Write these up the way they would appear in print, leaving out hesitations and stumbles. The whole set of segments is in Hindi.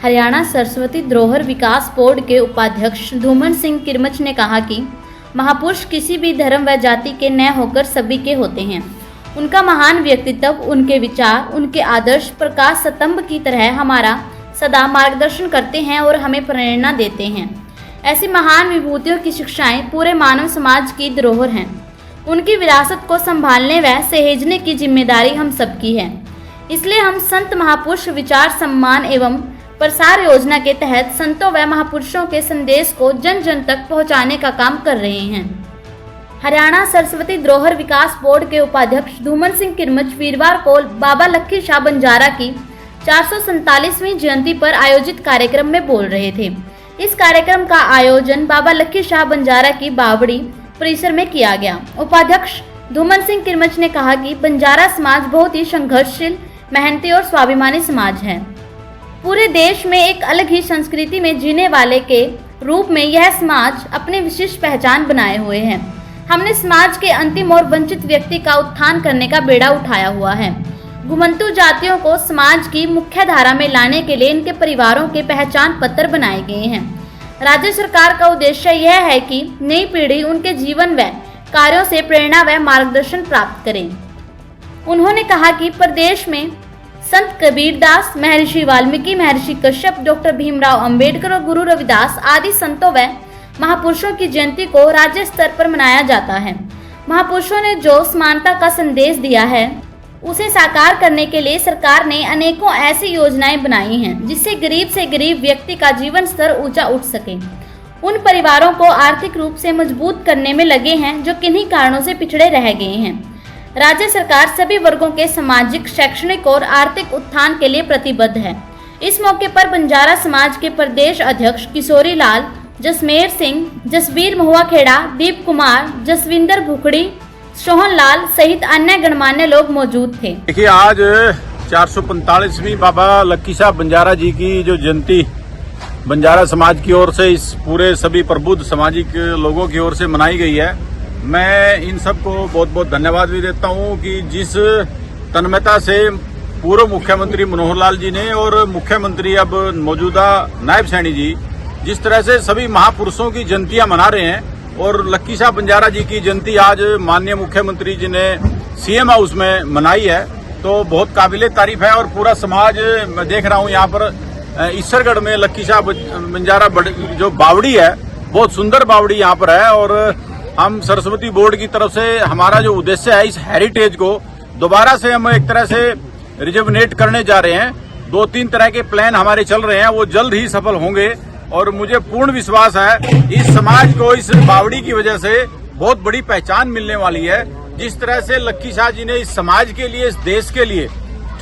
हरियाणा सरस्वती धरोहर विकास बोर्ड के उपाध्यक्ष धूमन सिंह किरमच ने कहा कि महापुरुष किसी भी धर्म व जाति के न होकर सभी के होते हैं। उनका महान व्यक्तित्व, उनके विचार, उनके आदर्श प्रकाश स्तंभ की तरह हमारा सदा मार्गदर्शन करते हैं और हमें प्रेरणा देते हैं। ऐसी महान विभूतियों की शिक्षाएं पूरे मानव समाज की धरोहर हैं। उनकी विरासत को संभालने व सहेजने की जिम्मेदारी हम सबकी है। इसलिए हम संत महापुरुष विचार सम्मान एवं प्रसार योजना के तहत संतों व महापुरुषों के संदेश को जन जन तक पहुंचाने का काम कर रहे हैं। हरियाणा सरस्वती धरोहर विकास बोर्ड के उपाध्यक्ष धूमन सिंह किरमच वीरवार को बाबा लक्खी शाह बंजारा की 447वीं जयंती पर आयोजित कार्यक्रम में बोल रहे थे। इस कार्यक्रम का आयोजन बाबा लक्खी शाह बंजारा की बावड़ी परिसर में किया गया। उपाध्यक्ष धूमन सिंह किरमच ने कहा कि बंजारा समाज बहुत ही संघर्षशील, मेहनती और स्वाभिमानी समाज है। पूरे देश में एक अलग ही संस्कृति में जीने वाले के रूप में यह समाज अपनी विशिष्ट पहचान बनाए हुए है। हमने समाज के अंतिम और वंचित व्यक्ति का उत्थान करने का बेड़ा उठाया हुआ है। घुमंतु जातियों को समाज की मुख्य धारा में लाने के लिए इनके परिवारों के पहचान पत्र बनाए गए हैं। राज्य सरकार का उद्देश्य यह है कि नई पीढ़ी उनके जीवन व कार्यों से प्रेरणा व मार्गदर्शन प्राप्त करे। उन्होंने कहा कि प्रदेश में संत कबीरदास, महर्षि वाल्मीकि, महर्षि कश्यप, डॉक्टर भीमराव अंबेडकर और गुरु रविदास आदि संतों व महापुरुषों की जयंती को राज्य स्तर पर मनाया जाता है। महापुरुषों ने जो समानता का संदेश दिया है उसे साकार करने के लिए सरकार ने अनेकों ऐसी योजनाएं बनाई हैं जिससे गरीब से गरीब व्यक्ति का जीवन स्तर ऊंचा उठ सके। उन परिवारों को आर्थिक रूप से मजबूत करने में लगे हैं जो किन्हीं कारणों से पिछड़े रह गए हैं। राज्य सरकार सभी वर्गों के सामाजिक, शैक्षणिक और आर्थिक उत्थान के लिए प्रतिबद्ध है। इस मौके पर बंजारा समाज के प्रदेश अध्यक्ष किशोरी लाल, जसमेर सिंह, जसबीर महुआ खेड़ा, दीप कुमार, जसविंदर भुखड़ी, सोहन लाल सहित अन्य गणमान्य लोग मौजूद थे। देखिए, आज 445वीं बाबा लक्खी शाह बंजारा जी की जो जयंती बंजारा समाज की ओर से, इस पूरे सभी प्रबुद्ध सामाजिक लोगों की ओर से मनाई गई है। मैं इन सबको बहुत बहुत धन्यवाद भी देता हूं कि जिस तन्मयता से पूर्व मुख्यमंत्री मनोहर लाल जी ने और मुख्यमंत्री अब मौजूदा नायब सैनी जी जिस तरह से सभी महापुरुषों की जयंतियां मना रहे हैं और लक्खी शाह बंजारा जी की जयंती आज माननीय मुख्यमंत्री जी ने सीएम हाउस में मनाई है, तो बहुत काबिले तारीफ है। और पूरा समाज, मैं देख रहा हूं यहाँ पर ईसरगढ़ में लक्खी शाह बंजारा जो बावड़ी है, बहुत सुंदर बावड़ी यहाँ पर है। और हम सरस्वती बोर्ड की तरफ से हमारा जो उद्देश्य है, इस हेरिटेज को दोबारा से हम एक तरह से रिजुविनेट करने जा रहे हैं। 2-3 तरह के प्लान हमारे चल रहे हैं, वो जल्द ही सफल होंगे। और मुझे पूर्ण विश्वास है इस समाज को इस बावड़ी की वजह से बहुत बड़ी पहचान मिलने वाली है। जिस तरह से लक्खी शाह जी ने इस समाज के लिए, इस देश के लिए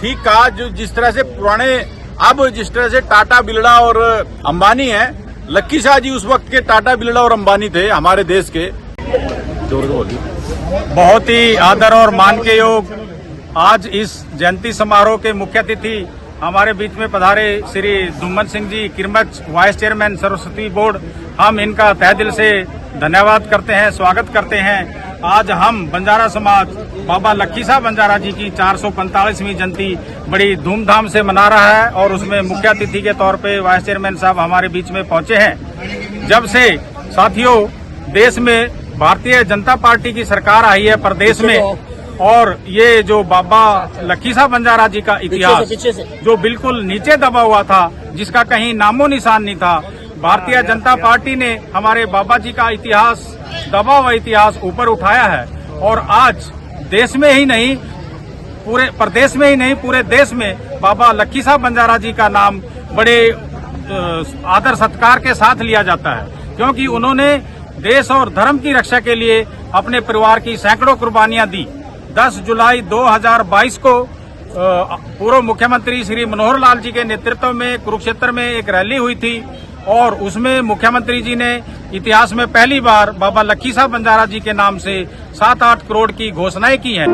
ठीक कहा, जो जिस तरह से पुराने, अब जिस तरह से टाटा, बिरला और अंबानी है, लक्खी शाह जी उस वक्त के टाटा, बिरला और अंबानी थे हमारे देश के। बहुत ही आदर और मान के योग आज इस जयंती समारोह के मुख्य अतिथि हमारे बीच में पधारे Shri Dhuman Singh ji Kirmach, vice chairman Saraswati board, हम इनका तहे दिल से धन्यवाद करते हैं, स्वागत करते हैं। आज हम बंजारा समाज बाबा लक्खी शाह बंजारा जी की 445वीं जयंती बड़ी धूमधाम से मना रहा है और उसमें मुख्य अतिथि के तौर पे वाइस चेयरमैन साहब हमारे बीच में पहुंचे हैं। जब से साथियों देश में भारतीय जनता पार्टी की सरकार आई है प्रदेश में, और ये जो बाबा लक्खी शाह बंजारा जी का इतिहास जो बिल्कुल नीचे दबा हुआ था, जिसका कहीं नामो निशान नहीं था, भारतीय जनता पार्टी ने हमारे बाबा जी का इतिहास, दबा हुआ इतिहास ऊपर उठाया है। और आज देश में ही नहीं, पूरे प्रदेश में ही नहीं, पूरे देश में बाबा लक्खी शाह बंजारा जी का नाम बड़े आदर सत्कार के साथ लिया जाता है, क्योंकि उन्होंने देश और धर्म की रक्षा के लिए अपने परिवार की सैकड़ों कुर्बानियां दी। 10 जुलाई 2022 को पूर्व मुख्यमंत्री श्री मनोहर लाल जी के नेतृत्व में कुरुक्षेत्र में एक रैली हुई थी और उसमें मुख्यमंत्री जी ने इतिहास में पहली बार बाबा लक्खी शाह बंजारा जी के नाम से 7-8 करोड़ की घोषणाएं की हैं।